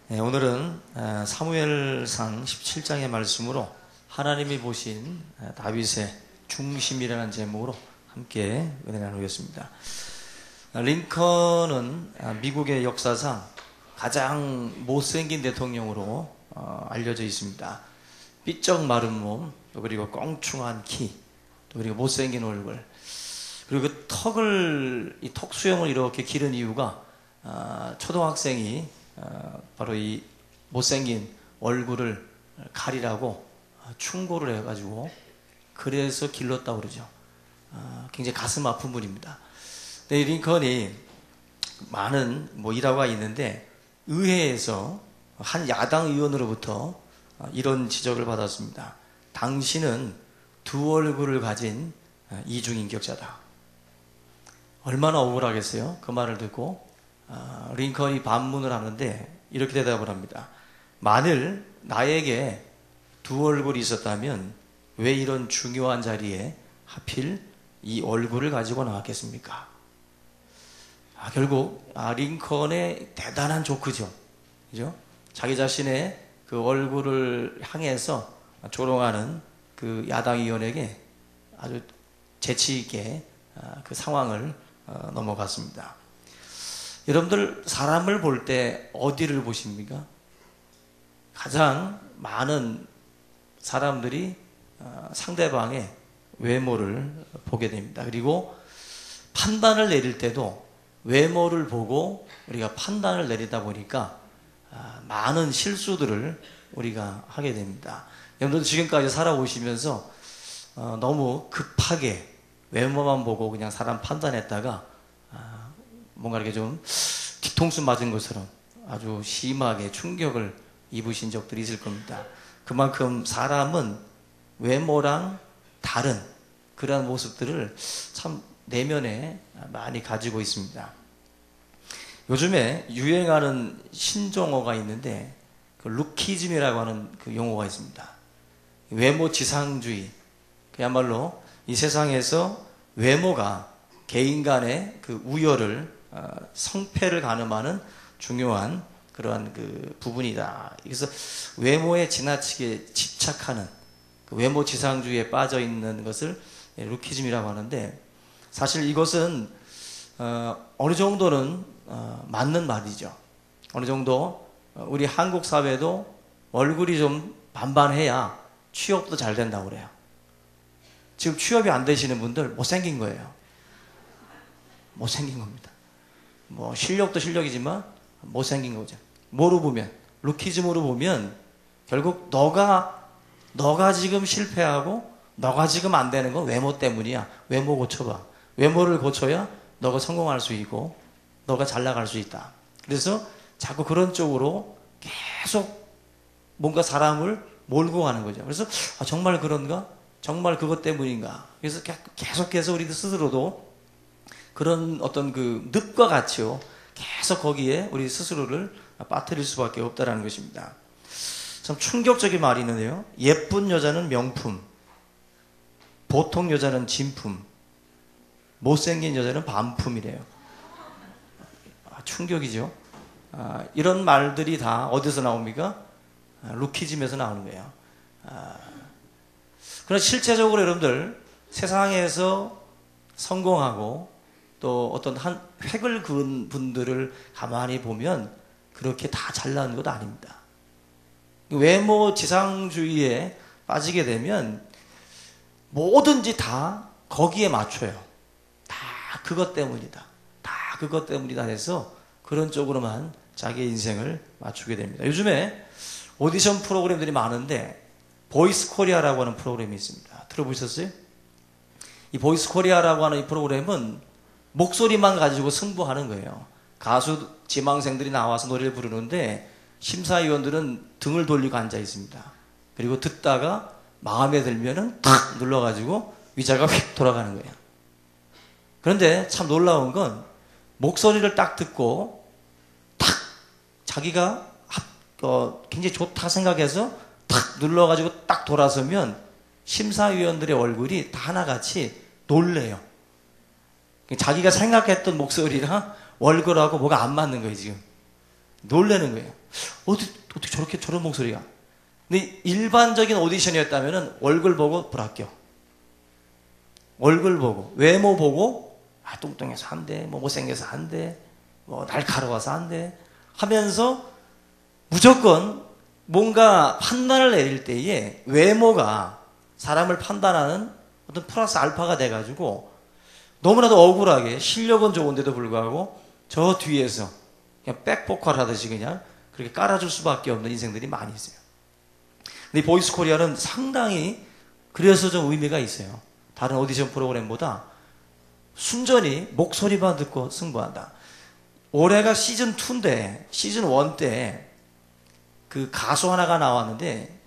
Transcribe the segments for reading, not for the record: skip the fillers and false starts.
네, 오늘은 사무엘상 17장의 말씀으로 하나님이 보신 다윗의 중심이라는 제목으로 함께 은혜 나누겠습니다. 링컨은 미국의 역사상 가장 못생긴 대통령으로 알려져 있습니다. 삐쩍 마른 몸, 그리고 껑충한 키, 그리고 못생긴 얼굴, 그리고 그 턱을, 이 턱 수염을 이렇게 기른 이유가 초등학생이 바로 이 못생긴 얼굴을 가리라고 충고를 해가지고 그래서 길렀다고 그러죠. 굉장히 가슴 아픈 분입니다. 근데 링컨이 많은 일화가 있는데 의회에서 한 야당 의원으로부터 이런 지적을 받았습니다. 당신은 두 얼굴을 가진 이중인격자다. 얼마나 억울하겠어요? 그 말을 듣고 링컨이 반문을 하는데 이렇게 대답을 합니다. 만일 나에게 두 얼굴이 있었다면 왜 이런 중요한 자리에 하필 이 얼굴을 가지고 나왔겠습니까? 결국 링컨의 대단한 조크죠. 그죠? 자기 자신의 그 얼굴을 향해서 조롱하는 그 야당 의원에게 아주 재치 있게 그 상황을 넘어갔습니다. 여러분들 사람을 볼 때 어디를 보십니까? 가장 많은 사람들이 상대방의 외모를 보게 됩니다. 그리고 판단을 내릴 때도 외모를 보고 우리가 판단을 내리다 보니까 많은 실수들을 우리가 하게 됩니다. 여러분들 지금까지 살아오시면서 너무 급하게 외모만 보고 그냥 사람 판단했다가 뭔가 이렇게 좀 뒤통수 맞은 것처럼 아주 심하게 충격을 입으신 적들이 있을 겁니다. 그만큼 사람은 외모랑 다른 그러한 모습들을 참 내면에 많이 가지고 있습니다. 요즘에 유행하는 신종어가 있는데 그 루키즘이라고 하는 그 용어가 있습니다. 외모 지상주의. 그야말로 이 세상에서 외모가 개인 간의 그 우열을 성패를 가늠하는 중요한 그러한 그 부분이다. 그래서 외모에 지나치게 집착하는 그 외모 지상주의에 빠져 있는 것을 루키즘이라고 하는데 사실 이것은 어느 정도는 맞는 말이죠. 어느 정도 우리 한국 사회도 얼굴이 좀 반반해야 취업도 잘 된다고 그래요. 지금 취업이 안 되시는 분들 못생긴 거예요. 못생긴 겁니다. 실력도 실력이지만 못생긴 거죠. 뭐로 보면, 루키즘으로 보면 결국 너가 지금 실패하고 너가 지금 안 되는 건 외모 때문이야. 외모 고쳐봐. 외모를 고쳐야 너가 성공할 수 있고 너가 잘 나갈 수 있다. 그래서 자꾸 그런 쪽으로 계속 뭔가 사람을 몰고 가는 거죠. 그래서 정말 그런가? 정말 그것 때문인가? 그래서 계속해서 우리 스스로도 그런 어떤 그 늪과 같이요. 계속 거기에 우리 스스로를 빠뜨릴 수밖에 없다는 것입니다. 참 충격적인 말이 있는데요. 예쁜 여자는 명품, 보통 여자는 진품, 못생긴 여자는 반품이래요. 충격이죠. 이런 말들이 다 어디서 나옵니까? 루키즘에서 나오는 거예요. 그러나 실제적으로 여러분들 세상에서 성공하고 또 어떤 한 획을 그은 분들을 가만히 보면 그렇게 다 잘나는 것도 아닙니다. 외모 지상주의에 빠지게 되면 뭐든지 다 거기에 맞춰요. 다 그것 때문이다. 다 그것 때문이다 해서 그런 쪽으로만 자기의 인생을 맞추게 됩니다. 요즘에 오디션 프로그램들이 많은데 보이스 코리아라고 하는 프로그램이 있습니다. 들어보셨어요? 이 보이스 코리아라고 하는 이 프로그램은 목소리만 가지고 승부하는 거예요. 가수 지망생들이 나와서 노래를 부르는데 심사위원들은 등을 돌리고 앉아 있습니다. 그리고 듣다가 마음에 들면은 탁 눌러가지고 위자가 휙 돌아가는 거예요. 그런데 참 놀라운 건 목소리를 딱 듣고 탁 자기가 굉장히 좋다 생각해서 탁 눌러가지고 딱 돌아서면 심사위원들의 얼굴이 다 하나같이 놀래요. 자기가 생각했던 목소리랑 얼굴하고 뭐가 안 맞는 거예요, 지금. 놀라는 거예요. 어떻게 저렇게 저런 목소리가. 근데 일반적인 오디션이었다면 얼굴 보고 불합격. 얼굴 보고 외모 보고 뚱뚱해서 안 돼, 못생겨서 안 돼, 날카로워서 안 돼 하면서 무조건 뭔가 판단을 내릴 때에 외모가 사람을 판단하는 어떤 플러스 알파가 돼가지고 너무나도 억울하게 실력은 좋은데도 불구하고 저 뒤에서 그냥 백보컬 하듯이 그냥 그렇게 깔아줄 수밖에 없는 인생들이 많이 있어요. 근데 보이스 코리아는 상당히 그래서 좀 의미가 있어요. 다른 오디션 프로그램보다 순전히 목소리만 듣고 승부한다. 올해가 시즌2인데 시즌1 때 그 가수 하나가 나왔는데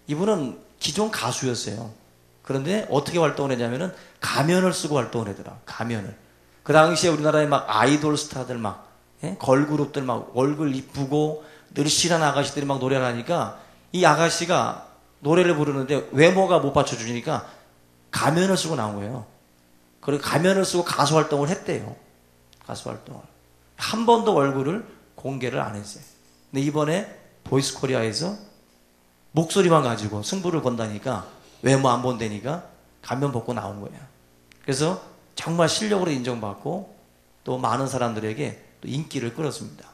이분은 기존 가수였어요. 그런데 어떻게 활동을 했냐면은 가면을 쓰고 활동을 하더라. 가면을. 그 당시에 우리나라에 막 아이돌 스타들 막 걸그룹들 막 얼굴 이쁘고 늘씬한 아가씨들이 막 노래를 하니까 이 아가씨가 노래를 부르는데 외모가 못 받쳐주니까 가면을 쓰고 나온 거예요. 그리고 가면을 쓰고 가수 활동을 했대요. 가수 활동을. 한 번도 얼굴을 공개를 안 했어요. 근데 이번에 보이스 코리아에서 목소리만 가지고 승부를 건다니까 외모 안 본다니까 가면 벗고 나온 거예요. 그래서 정말 실력으로 인정받고 또 많은 사람들에게 또 인기를 끌었습니다.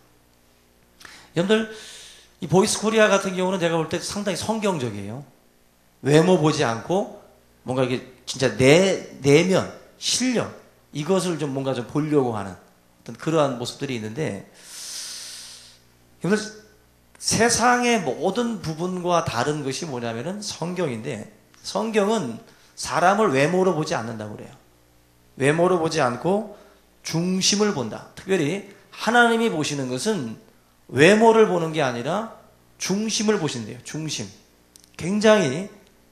여러분들 이 보이스 코리아 같은 경우는 제가 볼 때 상당히 성경적이에요. 외모 보지 않고 뭔가 이게 진짜 내면 실력 이것을 좀 뭔가 좀 보려고 하는 어떤 그러한 모습들이 있는데 여러분들 세상의 모든 부분과 다른 것이 뭐냐면은 성경인데 성경은 사람을 외모로 보지 않는다고 그래요. 외모로 보지 않고 중심을 본다. 특별히 하나님이 보시는 것은 외모를 보는 게 아니라 중심을 보신대요. 중심. 굉장히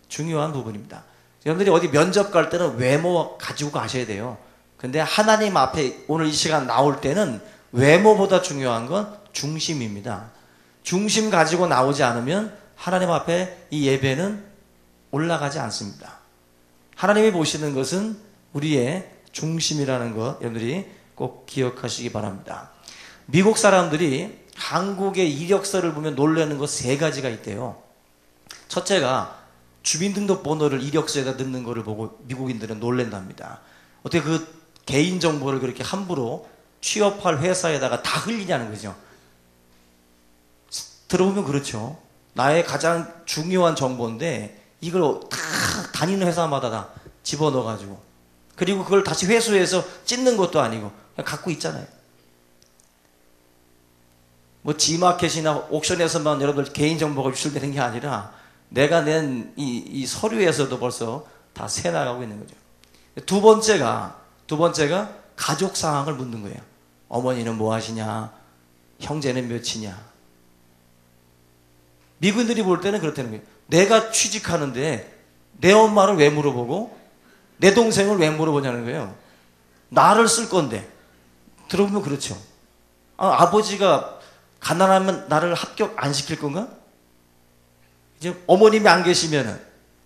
중요한 부분입니다. 여러분들이 어디 면접 갈 때는 외모 가지고 가셔야 돼요. 근데 하나님 앞에 오늘 이 시간 나올 때는 외모보다 중요한 건 중심입니다. 중심 가지고 나오지 않으면 하나님 앞에 이 예배는 올라가지 않습니다. 하나님이 보시는 것은 우리의 중심이라는 것 여러분들이 꼭 기억하시기 바랍니다. 미국 사람들이 한국의 이력서를 보면 놀라는 것 3가지가 있대요. 첫째가 주민등록번호를 이력서에다 넣는 것을 보고 미국인들은 놀란답니다. 어떻게 그 개인정보를 그렇게 함부로 취업할 회사에다가 다 흘리냐는 거죠. 들어보면 그렇죠. 나의 가장 중요한 정보인데 이걸 다 다니는 회사마다 다 집어넣어가지고 그리고 그걸 다시 회수해서 찢는 것도 아니고 그냥 갖고 있잖아요. 뭐 G마켓이나 옥션에서만 여러분들 개인정보가 유출되는 게 아니라 내가 낸 이 서류에서도 벌써 다 새나가고 있는 거죠. 두 번째가 가족 상황을 묻는 거예요. 어머니는 뭐 하시냐? 형제는 몇이냐? 미국인들이 볼 때는 그렇다는 거예요. 내가 취직하는데 내 엄마를 왜 물어보고 내 동생을 왜 물어보냐는 거예요. 나를 쓸 건데. 들어보면 그렇죠. 아버지가 가난하면 나를 합격 안 시킬 건가? 이제 어머님이 안 계시면은,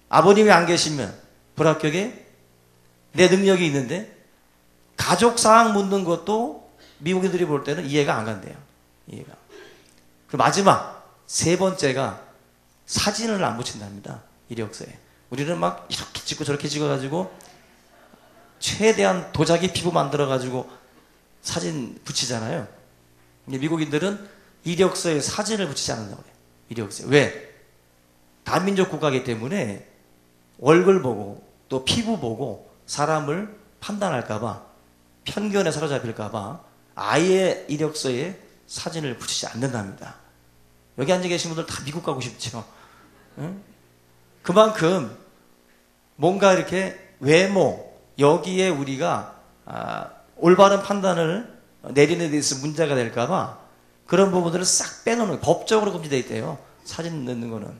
아버님이 안 계시면 불합격에 내 능력이 있는데 가족 사항 묻는 것도 미국인들이 볼 때는 이해가 안 간대요. 이해가. 그리고 마지막 3번째가 사진을 안 붙인답니다. 이력서에. 우리는 막 이렇게 찍고 저렇게 찍어가지고 최대한 도자기 피부 만들어가지고 사진 붙이잖아요. 미국인들은 이력서에 사진을 붙이지 않는다고 그래요. 이력서에. 왜? 다민족 국가이기 때문에 얼굴 보고 또 피부 보고 사람을 판단할까봐 편견에 사로잡힐까봐 아예 이력서에 사진을 붙이지 않는답니다. 여기 앉아 계신 분들 다 미국 가고 싶죠. 응? 그만큼 뭔가 이렇게 외모 여기에 우리가 올바른 판단을 내리는 데 있어서 문제가 될까봐 그런 부분들을 싹 빼놓는 거예요. 법적으로 금지되어 있대요. 사진 넣는 거는.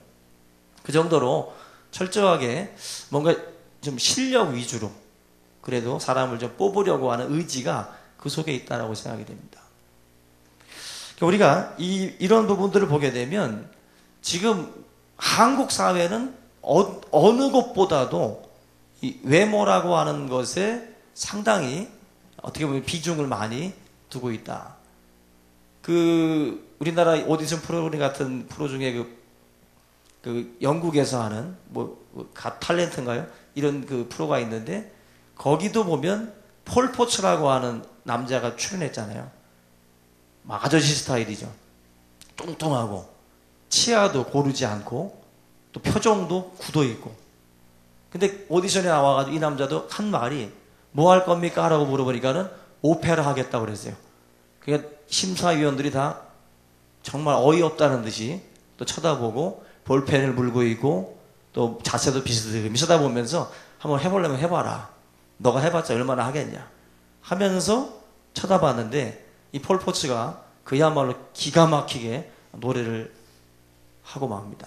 그 정도로 철저하게 뭔가 좀 실력 위주로 그래도 사람을 좀 뽑으려고 하는 의지가 그 속에 있다라고 생각이 됩니다. 우리가 이런 부분들을 보게 되면 지금 한국 사회는 어느 곳보다도 이 외모라고 하는 것에 상당히 어떻게 보면 비중을 많이 두고 있다. 그 우리나라 오디션 프로그램 같은 프로 중에 그 영국에서 하는 갓 탤런트인가요? 이런 그 프로가 있는데 거기도 보면 폴 포츠라고 하는 남자가 출연했잖아요. 막 아저씨 스타일이죠. 뚱뚱하고 치아도 고르지 않고 또 표정도 굳어 있고. 근데 오디션에 나와가지고 이 남자도 한 말이 뭐 할 겁니까? 라고 물어보니까는 오페라 하겠다고 그랬어요. 그러니까 심사위원들이 다 정말 어이없다는 듯이 또 쳐다보고 볼펜을 물고 있고 또 자세도 비슷하게 쳐다보면서 한번 해보려면 해봐라. 너가 해봤자 얼마나 하겠냐 하면서 쳐다봤는데 이 폴 포츠가 그야말로 기가 막히게 노래를 하고 맙니다.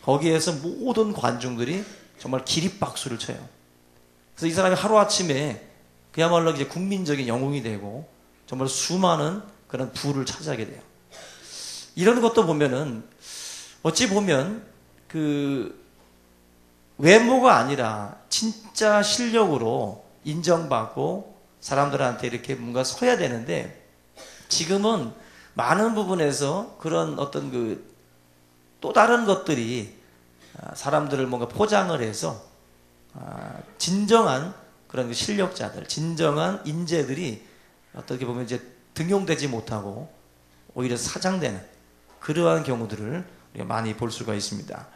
거기에서 모든 관중들이 정말 기립박수를 쳐요. 그래서 이 사람이 하루아침에 그야말로 이제 국민적인 영웅이 되고 정말 수많은 그런 부를 차지하게 돼요. 이런 것도 보면은 어찌 보면 그 외모가 아니라 진짜 실력으로 인정받고 사람들한테 이렇게 뭔가 서야 되는데 지금은 많은 부분에서 그런 어떤 그 또 다른 것들이 사람들을 뭔가 포장을 해서 진정한 그런 실력자들, 진정한 인재들이 어떻게 보면 이제 등용되지 못하고 오히려 사장되는 그러한 경우들을 우리가 많이 볼 수가 있습니다.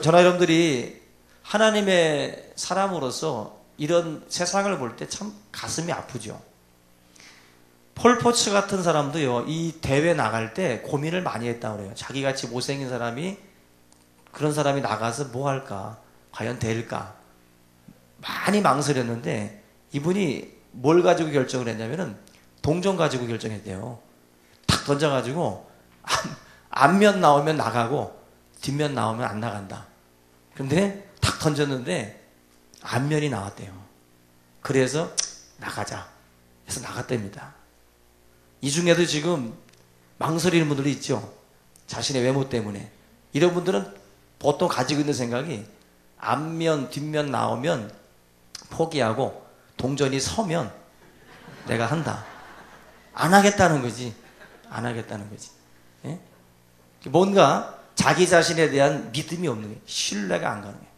저나 여러분들이 하나님의 사람으로서 이런 세상을 볼 때 참 가슴이 아프죠. 폴 포츠 같은 사람도요, 이 대회 나갈 때 고민을 많이 했다고 그래요. 자기같이 못생긴 사람이, 그런 사람이 나가서 뭐 할까? 과연 될까? 많이 망설였는데, 이분이 뭘 가지고 결정을 했냐면은, 동전 가지고 결정했대요. 탁 던져가지고, 앞면 나오면 나가고, 뒷면 나오면 안 나간다. 근데 탁 던졌는데, 앞면이 나왔대요. 그래서 나가자. 해서 나갔답니다. 이 중에도 지금 망설이는 분들이 있죠. 자신의 외모 때문에. 이런 분들은 보통 가지고 있는 생각이 앞면, 뒷면 나오면 포기하고 동전이 서면 내가 한다. 안 하겠다는 거지. 안 하겠다는 거지. 예? 뭔가 자기 자신에 대한 믿음이 없는 거예요. 신뢰가 안 가는 거예요.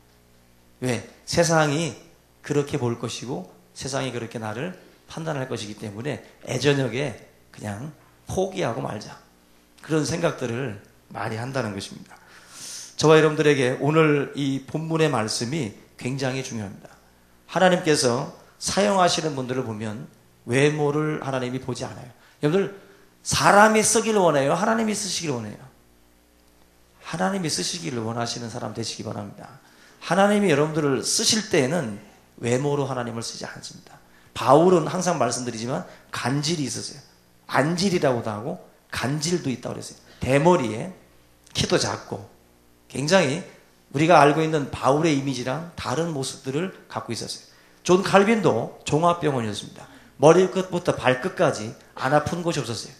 왜? 세상이 그렇게 볼 것이고 세상이 그렇게 나를 판단할 것이기 때문에 애저녁에 그냥 포기하고 말자. 그런 생각들을 많이 한다는 것입니다. 저와 여러분들에게 오늘 이 본문의 말씀이 굉장히 중요합니다. 하나님께서 사용하시는 분들을 보면 외모를 하나님이 보지 않아요. 여러분들 사람이 쓰기를 원해요? 하나님이 쓰시기를 원해요? 하나님이 쓰시기를 원하시는 사람 되시기 바랍니다. 하나님이 여러분들을 쓰실 때에는 외모로 하나님을 쓰지 않습니다. 바울은 항상 말씀드리지만 간질이 있었어요. 안질이라고도 하고 간질도 있다고 그랬어요. 대머리에 키도 작고 굉장히 우리가 알고 있는 바울의 이미지랑 다른 모습들을 갖고 있었어요. 존 칼빈도 종합병원이었습니다. 머리끝부터 발끝까지 안 아픈 곳이 없었어요.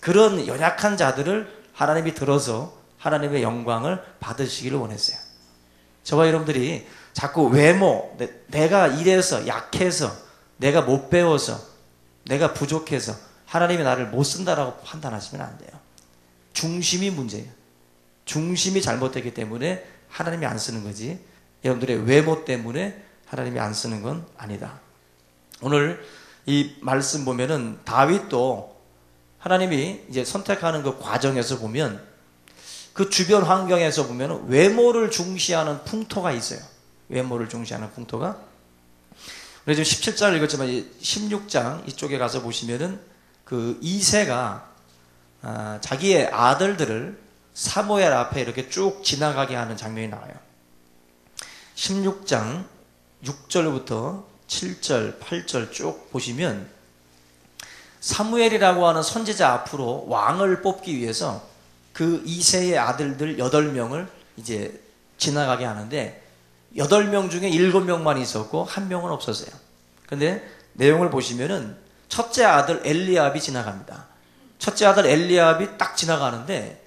그런 연약한 자들을 하나님이 들어서 하나님의 영광을 받으시기를 원했어요. 저와 여러분들이 자꾸 외모, 내가 이래서 약해서 내가 못 배워서 내가 부족해서 하나님이 나를 못 쓴다라고 판단하시면 안 돼요. 중심이 문제예요. 중심이 잘못됐기 때문에 하나님이 안 쓰는 거지 여러분들의 외모 때문에 하나님이 안 쓰는 건 아니다. 오늘 이 말씀 보면은 다윗도 하나님이 이제 선택하는 그 과정에서 보면 그 주변 환경에서 보면 외모를 중시하는 풍토가 있어요. 외모를 중시하는 풍토가. 우리 지금 17장 읽었지만 16장 이쪽에 가서 보시면은 그 이새가 자기의 아들들을 사무엘 앞에 이렇게 쭉 지나가게 하는 장면이 나와요. 16장 6절부터 7절, 8절 쭉 보시면 사무엘이라고 하는 선지자 앞으로 왕을 뽑기 위해서 그 이새의 아들들 8명을 이제 지나가게 하는데 8명 중에 7명만 있었고 1명은 없었어요. 근데 내용을 보시면은 첫째 아들 엘리압이 지나갑니다. 첫째 아들 엘리압이 딱 지나가는데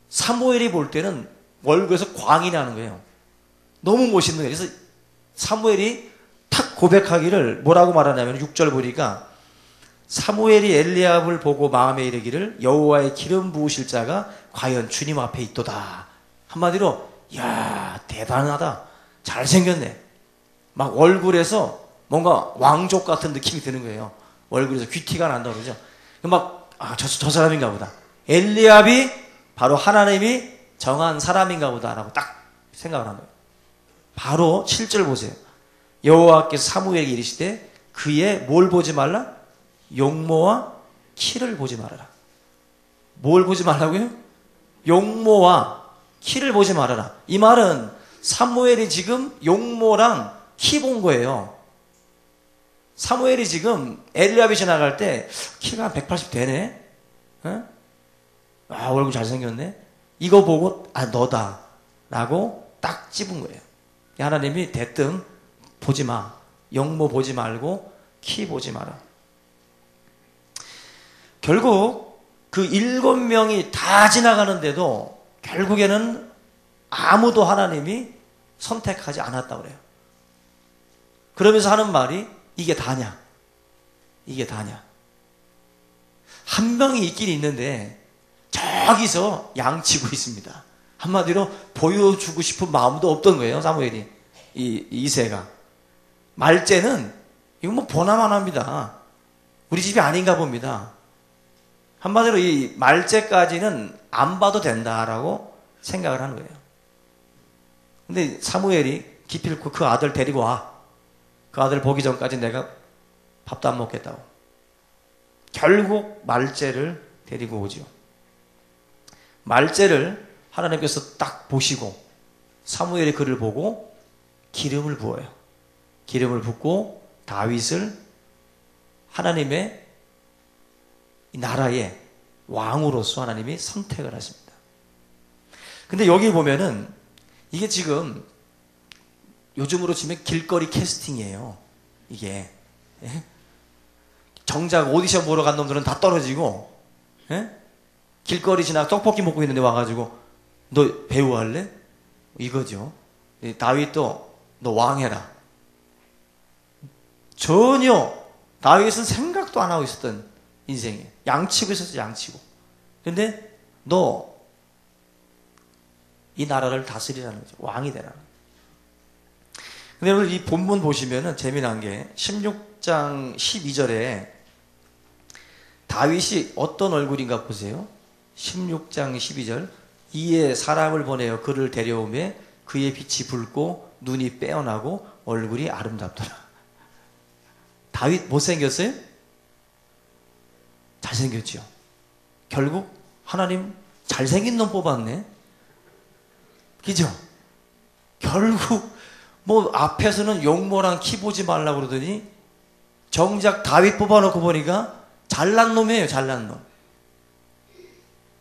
사무엘이 볼 때는 얼굴에서 광이 나는 거예요. 너무 멋있는 거예요. 그래서 사무엘이 탁 고백하기를 뭐라고 말하냐면 6절 보니까 사무엘이 엘리압을 보고 마음에 이르기를 여호와의 기름 부으실 자가 과연 주님 앞에 있도다. 한마디로 야 대단하다. 잘생겼네. 막 얼굴에서 뭔가 왕족 같은 느낌이 드는 거예요. 얼굴에서 귀티가 난다고 그러죠. 막 저 사람인가 보다. 엘리압이 바로 하나님이 정한 사람인가 보다라고 딱 생각을 한 거예요. 바로 7절 보세요. 여호와께서 사무엘에게 이르시되 그의 뭘 보지 말라? 용모와 키를 보지 말아라. 뭘 보지 말라고요? 용모와 키를 보지 말아라. 이 말은 사무엘이 지금 용모랑 키 본 거예요. 사무엘이 지금 엘리압이 지나갈 때 키가 한 180 되네? 얼굴 잘생겼네? 이거 보고 너다 라고 딱 집은 거예요. 하나님이 대뜸 보지 마. 용모 보지 말고 키 보지 마라. 결국 그 7명이 다 지나가는데도 결국에는 아무도 하나님이 선택하지 않았다고 그래요. 그러면서 하는 말이 이게 다냐? 이게 다냐? 한 명이 있긴 있는데 저기서 양치고 있습니다. 한마디로 보여주고 싶은 마음도 없던 거예요. 사무엘이 이새가 말째는 이거 뭐 보나만 합니다. 우리 집이 아닌가 봅니다. 한마디로 이 말째까지는 안 봐도 된다라고 생각을 하는 거예요. 근데 사무엘이 기필코 그 아들 데리고 와. 그 아들 보기 전까지 내가 밥도 안 먹겠다고. 결국 말째를 데리고 오죠. 말째를 하나님께서 딱 보시고 사무엘이 그를 보고 기름을 부어요. 기름을 붓고 다윗을 하나님의 이 나라의 왕으로서 하나님이 선택을 하십니다. 근데 여기 보면은 이게 지금 요즘으로 치면 길거리 캐스팅이에요. 이게 정작 오디션 보러 간 놈들은 다 떨어지고 길거리 지나 떡볶이 먹고 있는데 와가지고 너 배우 할래? 이거죠. 다윗도 너 왕해라. 전혀 다윗은 생각도 안 하고 있었던 인생이에요. 양치고 있었어. 양치고. 근데 너 이 나라를 다스리라는 거죠. 왕이 되라는 거죠. 근데 여러분 이 본문 보시면은 재미난 게 16장 12절에 다윗이 어떤 얼굴인가 보세요. 16장 12절 이에 사람을 보내어 그를 데려오매 그의 빛이 붉고 눈이 빼어나고 얼굴이 아름답더라. 다윗 못생겼어요? 잘생겼죠. 결국 하나님 잘생긴 놈 뽑았네. 그죠? 결국 뭐 앞에서는 용모랑 키 보지 말라고 그러더니 정작 다윗 뽑아놓고 보니까 잘난 놈이에요. 잘난 놈.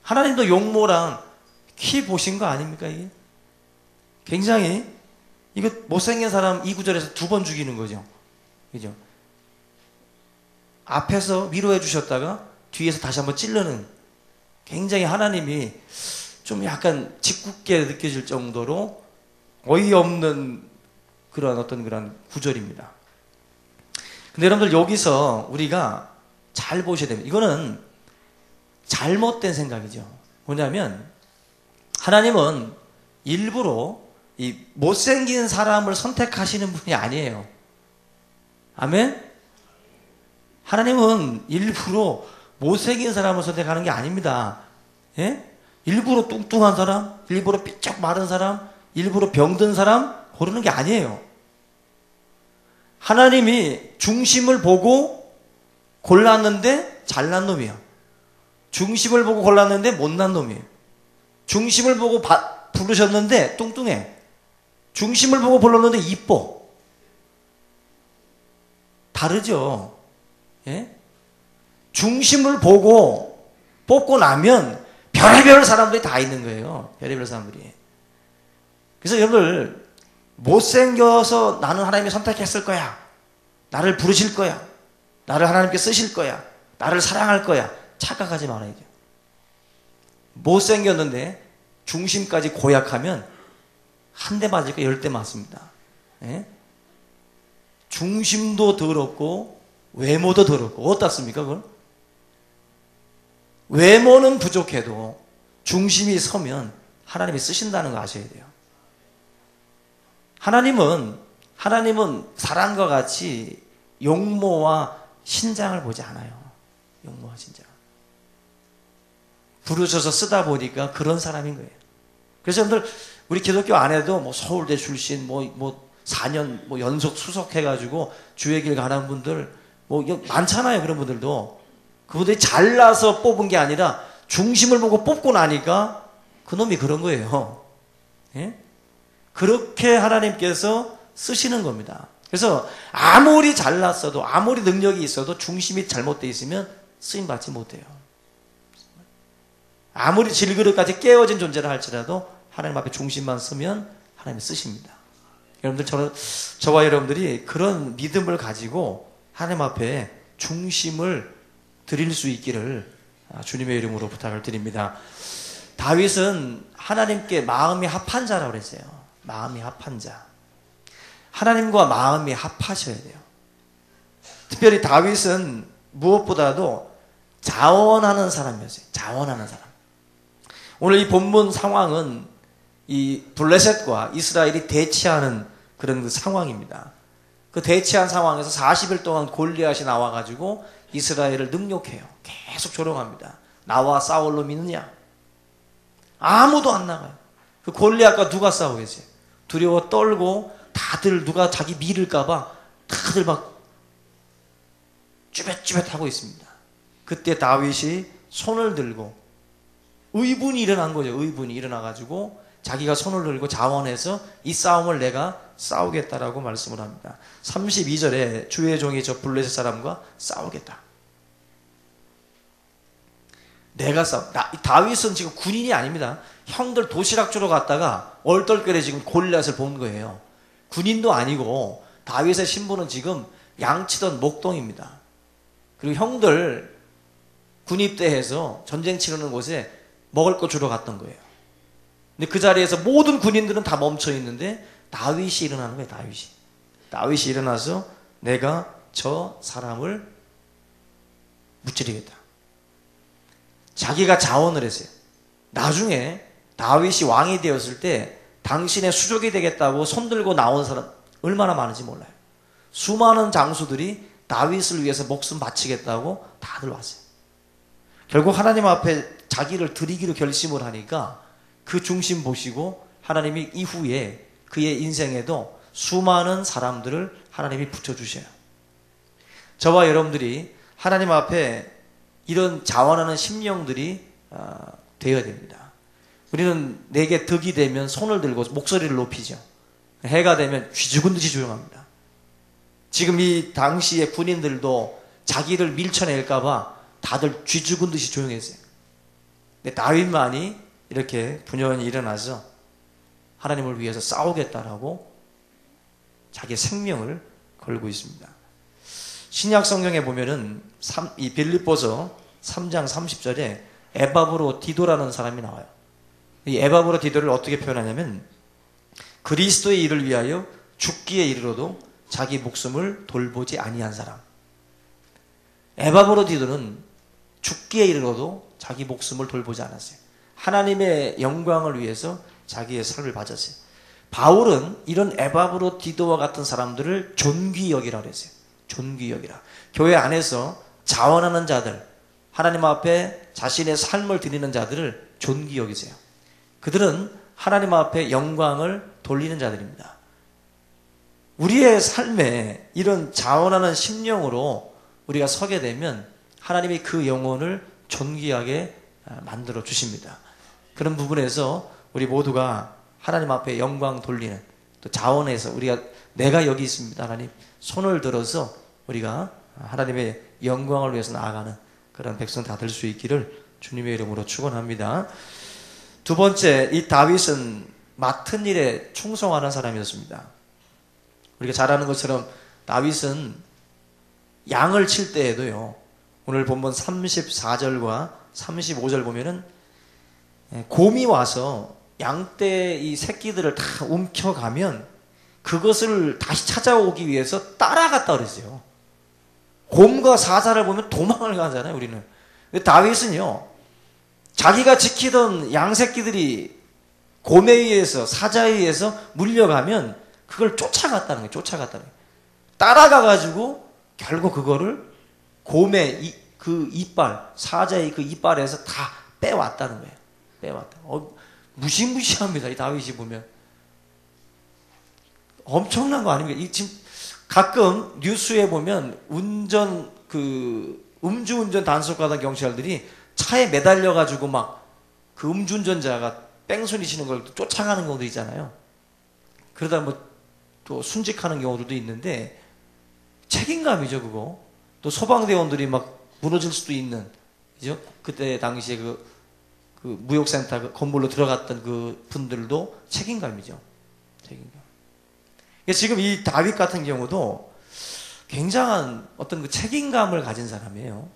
하나님도 용모랑 키 보신 거 아닙니까 이게? 굉장히 이거 못생긴 사람 이 구절에서 2번 죽이는 거죠. 그죠? 앞에서 위로해 주셨다가 뒤에서 다시 한번 찔르는 굉장히 하나님이 좀 약간 짓궂게 느껴질 정도로 어이없는 그런 구절입니다. 근데 여러분들 여기서 우리가 잘 보셔야 됩니다. 이거는 잘못된 생각이죠. 뭐냐면 하나님은 일부러 이 못생긴 사람을 선택하시는 분이 아니에요. 아멘? 하나님은 일부러 못생긴 사람을 선택하는 게 아닙니다. 예? 일부러 뚱뚱한 사람, 일부러 삐쩍 마른 사람, 일부러 병든 사람 고르는 게 아니에요. 하나님이 중심을 보고 골랐는데 잘난 놈이야. 중심을 보고 골랐는데 못난 놈이에요. 중심을 보고 부르셨는데 뚱뚱해. 중심을 보고 불렀는데 이뻐. 다르죠. 예? 중심을 보고 뽑고 나면 별의별 사람들이 다 있는 거예요. 별의별 사람들이. 그래서 여러분들 못생겨서 나는 하나님이 선택했을 거야. 나를 부르실 거야. 나를 하나님께 쓰실 거야. 나를 사랑할 거야. 착각하지 말아야죠. 못생겼는데 중심까지 고약하면 한 대 맞을까 10대 맞습니다. 예? 중심도 더럽고 외모도 더럽고 어떻습니까 그건? 외모는 부족해도 중심이 서면 하나님이 쓰신다는 거 아셔야 돼요. 하나님은 사람과 같이 용모와 신장을 보지 않아요. 용모와 신장. 부르셔서 쓰다 보니까 그런 사람인 거예요. 그래서 여러분들 우리 기독교 안에도 뭐 서울대 출신 뭐 4년 뭐 연속 수석해가지고 주의 길 가는 분들 뭐 많잖아요. 그런 분들도 그분들이 잘나서 뽑은 게 아니라 중심을 보고 뽑고 나니까 그놈이 그런 거예요. 예? 그렇게 하나님께서 쓰시는 겁니다. 그래서 아무리 잘났어도 아무리 능력이 있어도 중심이 잘못되어 있으면 쓰임받지 못해요. 아무리 질그릇까지 깨어진 존재를 할지라도 하나님 앞에 중심만 서면 하나님이 쓰십니다. 여러분들 저와 여러분들이 그런 믿음을 가지고 하나님 앞에 중심을 드릴 수 있기를 주님의 이름으로 부탁을 드립니다. 다윗은 하나님께 마음이 합한 자라고 그랬어요. 마음이 합한 자. 하나님과 마음이 합하셔야 돼요. 특별히 다윗은 무엇보다도 자원하는 사람이었어요. 자원하는 사람. 오늘 이 본문 상황은 이 블레셋과 이스라엘이 대치하는 그런 그 상황입니다. 그 대치한 상황에서 40일 동안 골리앗이 나와가지고 이스라엘을 능욕해요. 계속 조롱합니다. 나와 싸울 놈 있느냐? 아무도 안 나가요. 그 골리앗과 누가 싸우겠어요? 두려워 떨고 다들 누가 자기 밀을까봐 다들 막 쭈뼛쭈뼛 하고 있습니다. 그때 다윗이 손을 들고 의분이 일어난 거죠. 의분이 일어나가지고 자기가 손을 들고 자원해서 이 싸움을 내가 싸우겠다라고 말씀을 합니다. 32절에 주의 종이 저 블레셋 사람과 싸우겠다. 내가 다윗은 지금 군인이 아닙니다. 형들 도시락 주러 갔다가 얼떨결에 지금 골리앗을 본 거예요. 군인도 아니고 다윗의 신분은 지금 양치던 목동입니다. 그리고 형들 군입대해서 전쟁 치르는 곳에 먹을 거 주러 갔던 거예요. 근데 그 자리에서 모든 군인들은 다 멈춰 있는데 다윗이 일어나는 거예요. 다윗이 일어나서 내가 저 사람을 무찌르겠다. 자기가 자원을 했어요. 나중에 다윗이 왕이 되었을 때 당신의 수족이 되겠다고 손들고 나온 사람 얼마나 많은지 몰라요. 수많은 장수들이 다윗을 위해서 목숨 바치겠다고 다들 왔어요. 결국 하나님 앞에 자기를 드리기로 결심을 하니까 그 중심 보시고 하나님이 이후에 그의 인생에도 수많은 사람들을 하나님이 붙여주셔요. 저와 여러분들이 하나님 앞에 이런 자원하는 심령들이 되어야 됩니다. 우리는 내게 덕이 되면 손을 들고 목소리를 높이죠. 해가 되면 쥐 죽은 듯이 조용합니다. 지금 이 당시의 군인들도 자기를 밀쳐낼까봐 다들 쥐 죽은 듯이 조용했어요. 근데 다윗만이 이렇게 분연히 일어나서 하나님을 위해서 싸우겠다라고 자기의 생명을 걸고 있습니다. 신약 성경에 보면은 이 빌립보서 3장 30절에 에바브로 디도라는 사람이 나와요. 이 에바브로 디도를 어떻게 표현하냐면 그리스도의 일을 위하여 죽기에 이르러도 자기 목숨을 돌보지 아니한 사람. 에바브로 디도는 죽기에 이르러도 자기 목숨을 돌보지 않았어요. 하나님의 영광을 위해서 자기의 삶을 바쳤어요. 바울은 이런 에바브로 디도와 같은 사람들을 존귀 여기라 그랬어요. 존귀 여기라. 교회 안에서 자원하는 자들, 하나님 앞에 자신의 삶을 드리는 자들을 존귀 여기세요. 그들은 하나님 앞에 영광을 돌리는 자들입니다. 우리의 삶에 이런 자원하는 심령으로 우리가 서게 되면 하나님이 그 영혼을 존귀하게 만들어 주십니다. 그런 부분에서 우리 모두가 하나님 앞에 영광 돌리는 또 자원해서 우리가 내가 여기 있습니다. 하나님 손을 들어서 우리가 하나님의 영광을 위해서 나아가는 그런 백성 다 될 수 있기를 주님의 이름으로 축원합니다. 두 번째, 이 다윗은 맡은 일에 충성하는 사람이었습니다. 우리가 잘 아는 것처럼 다윗은 양을 칠 때에도요, 오늘 본문 34절과 35절 보면은 곰이 와서 양떼 이 새끼들을 다 움켜가면 그것을 다시 찾아오기 위해서 따라갔다 그랬어요. 곰과 사자를 보면 도망을 가잖아요, 우리는. 다윗은요, 자기가 지키던 양새끼들이 곰에 의해서, 사자에 의해서 물려가면 그걸 쫓아갔다는 거예요. 쫓아갔다는 거예요. 따라가가지고 결국 그거를 곰의 그 이빨, 사자의 그 이빨에서 다 빼왔다는 거예요. 빼왔다. 무시무시합니다. 이 다윗이 보면. 엄청난 거 아닙니까? 지금 가끔 뉴스에 보면 음주운전 단속하던 경찰들이 차에 매달려가지고 막 그 음주운전자가 뺑소니 치는 걸 쫓아가는 경우도 있잖아요. 그러다 뭐 또 순직하는 경우들도 있는데 책임감이죠, 그거. 또 소방대원들이 막 무너질 수도 있는, 그죠? 그때 당시에 그 무역센터 그 건물로 들어갔던 그 분들도 책임감이죠. 책임감. 지금 이 다윗 같은 경우도 굉장한 어떤 그 책임감을 가진 사람이에요.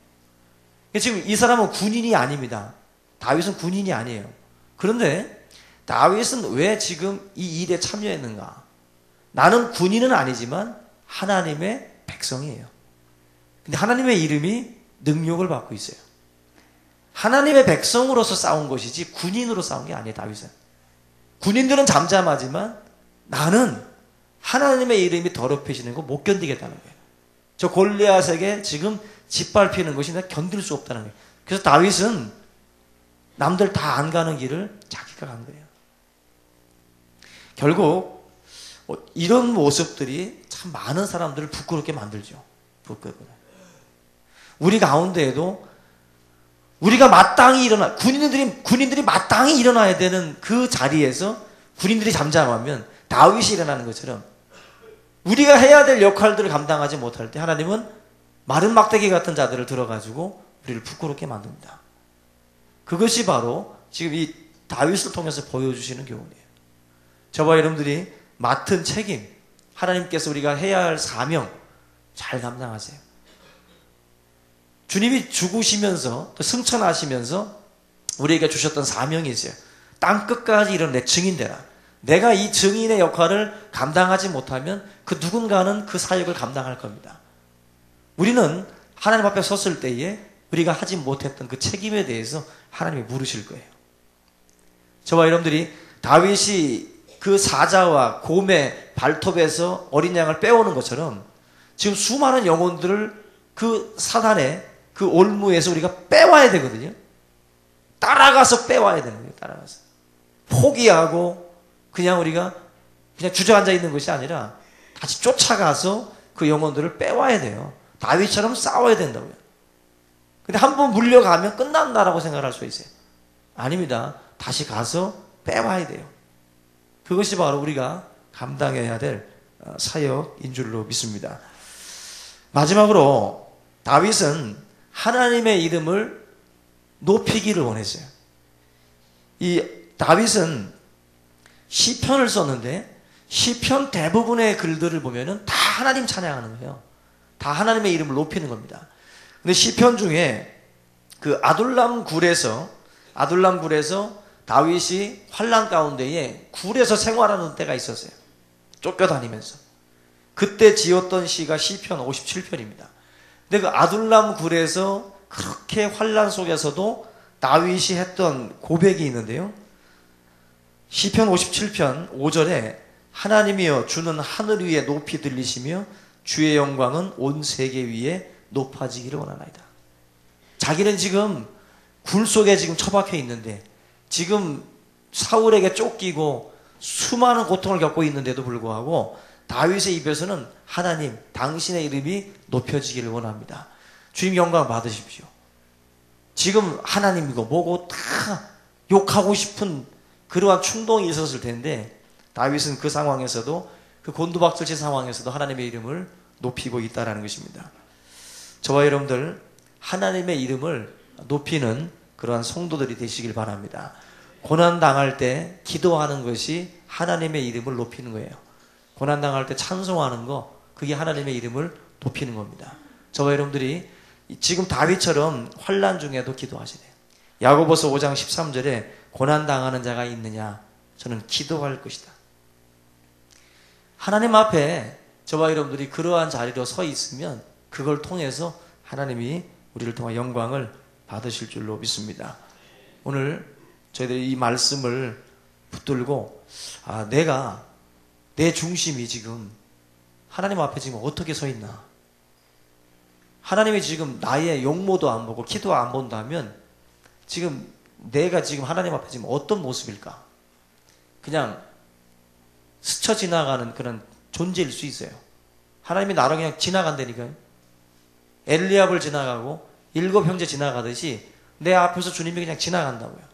지금 이 사람은 군인이 아닙니다. 다윗은 군인이 아니에요. 그런데 다윗은 왜 지금 이 일에 참여했는가? 나는 군인은 아니지만 하나님의 백성이에요. 근데 하나님의 이름이 능력을 받고 있어요. 하나님의 백성으로서 싸운 것이지 군인으로 싸운 게 아니에요, 다윗은. 군인들은 잠잠하지만 나는 하나님의 이름이 더럽혀지는 거 못 견디겠다는 거예요. 저 골리앗에게 지금 짓밟히는 것이 내가 견딜 수 없다는 거예요. 그래서 다윗은 남들 다 안 가는 길을 자기가 간 거예요. 결국 이런 모습들이 참 많은 사람들을 부끄럽게 만들죠. 부끄럽게. 우리 가운데에도 우리가 마땅히 군인들이 마땅히 일어나야 되는 그 자리에서 군인들이 잠잠하면 다윗이 일어나는 것처럼 우리가 해야 될 역할들을 감당하지 못할 때 하나님은 마른 막대기 같은 자들을 들어가지고 우리를 부끄럽게 만듭니다. 그것이 바로 지금 이 다윗을 통해서 보여주시는 교훈이에요. 저와 여러분들이 맡은 책임, 하나님께서 우리가 해야 할 사명 잘 감당하세요. 주님이 죽으시면서 또 승천하시면서 우리에게 주셨던 사명이 있어요. 땅 끝까지 이런 내 증인되라. 내가 이 증인의 역할을 감당하지 못하면 그 누군가는 그 사역을 감당할 겁니다. 우리는 하나님 앞에 섰을 때에 우리가 하지 못했던 그 책임에 대해서 하나님이 물으실 거예요. 저와 여러분들이 다윗이 그 사자와 곰의 발톱에서 어린 양을 빼오는 것처럼 지금 수많은 영혼들을 그 사단의 그 올무에서 우리가 빼와야 되거든요. 따라가서 빼와야 되는 거예요. 따라가서. 포기하고 그냥 우리가 그냥 주저앉아 있는 것이 아니라 다시 쫓아가서 그 영혼들을 빼와야 돼요. 다윗처럼 싸워야 된다고요. 근데 한 번 물려가면 끝난다라고 생각할 수 있어요. 아닙니다. 다시 가서 빼와야 돼요. 그것이 바로 우리가 감당해야 될 사역인 줄로 믿습니다. 마지막으로 다윗은 하나님의 이름을 높이기를 원했어요. 이 다윗은 시편을 썼는데 시편 대부분의 글들을 보면은 다 하나님 찬양하는 거예요. 다 하나님의 이름을 높이는 겁니다. 근데 시편 중에 그 아둘람 굴에서 다윗이 환난 가운데에 굴에서 생활하는 때가 있었어요. 쫓겨다니면서. 그때 지었던 시가 시편 57편입니다. 근데 그 아둘람 굴에서 그렇게 환난 속에서도 다윗이 했던 고백이 있는데요. 시편 57편 5절에 하나님이여 주는 하늘 위에 높이 들리시며 주의 영광은 온 세계 위에 높아지기를 원하나이다. 자기는 지금 굴 속에 지금 처박혀 있는데 지금 사울에게 쫓기고 수많은 고통을 겪고 있는데도 불구하고 다윗의 입에서는 하나님 당신의 이름이 높여지기를 원합니다. 주님 영광 받으십시오. 지금 하나님이고 뭐고 다 욕하고 싶은 그러한 충동이 있었을 텐데 다윗은 그 상황에서도 그 곤두박질친 상황에서도 하나님의 이름을 높이고 있다는 것입니다. 저와 여러분들 하나님의 이름을 높이는 그러한 성도들이 되시길 바랍니다. 고난당할 때 기도하는 것이 하나님의 이름을 높이는 거예요. 고난당할 때 찬송하는 거 그게 하나님의 이름을 높이는 겁니다. 저와 여러분들이 지금 다윗처럼 환난 중에도 기도하시래요. 야고보서 5장 13절에 고난당하는 자가 있느냐 저는 기도할 것이다. 하나님 앞에 저와 여러분들이 그러한 자리로 서 있으면 그걸 통해서 하나님이 우리를 통해 영광을 받으실 줄로 믿습니다. 오늘 저희들이 이 말씀을 붙들고 내가 내 중심이 지금 하나님 앞에 지금 어떻게 서 있나, 하나님이 지금 나의 용모도 안 보고 기도 안 본다면 지금 내가 지금 하나님 앞에 지금 어떤 모습일까? 그냥 스쳐 지나가는 그런 존재일 수 있어요. 하나님이 나를 그냥 지나간다니까요. 엘리압을 지나가고 7 형제 지나가듯이 내 앞에서 주님이 그냥 지나간다고요.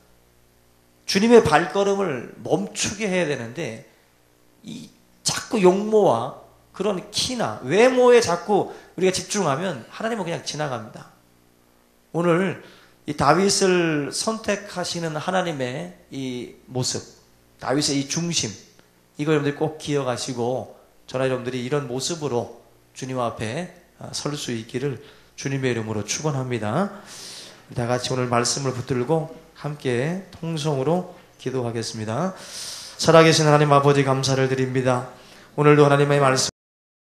주님의 발걸음을 멈추게 해야 되는데 이 자꾸 용모와 그런 키나 외모에 자꾸 우리가 집중하면 하나님은 그냥 지나갑니다. 오늘 이 다윗을 선택하시는 하나님의 이 모습, 다윗의 이 중심, 이거 여러분들이 꼭 기억하시고 저나 여러분들이 이런 모습으로 주님 앞에 설 수 있기를 주님의 이름으로 축원합니다. 다 같이 오늘 말씀을 붙들고 함께 통성으로 기도하겠습니다. 살아계신 하나님 아버지 감사를 드립니다. 오늘도 하나님의 말씀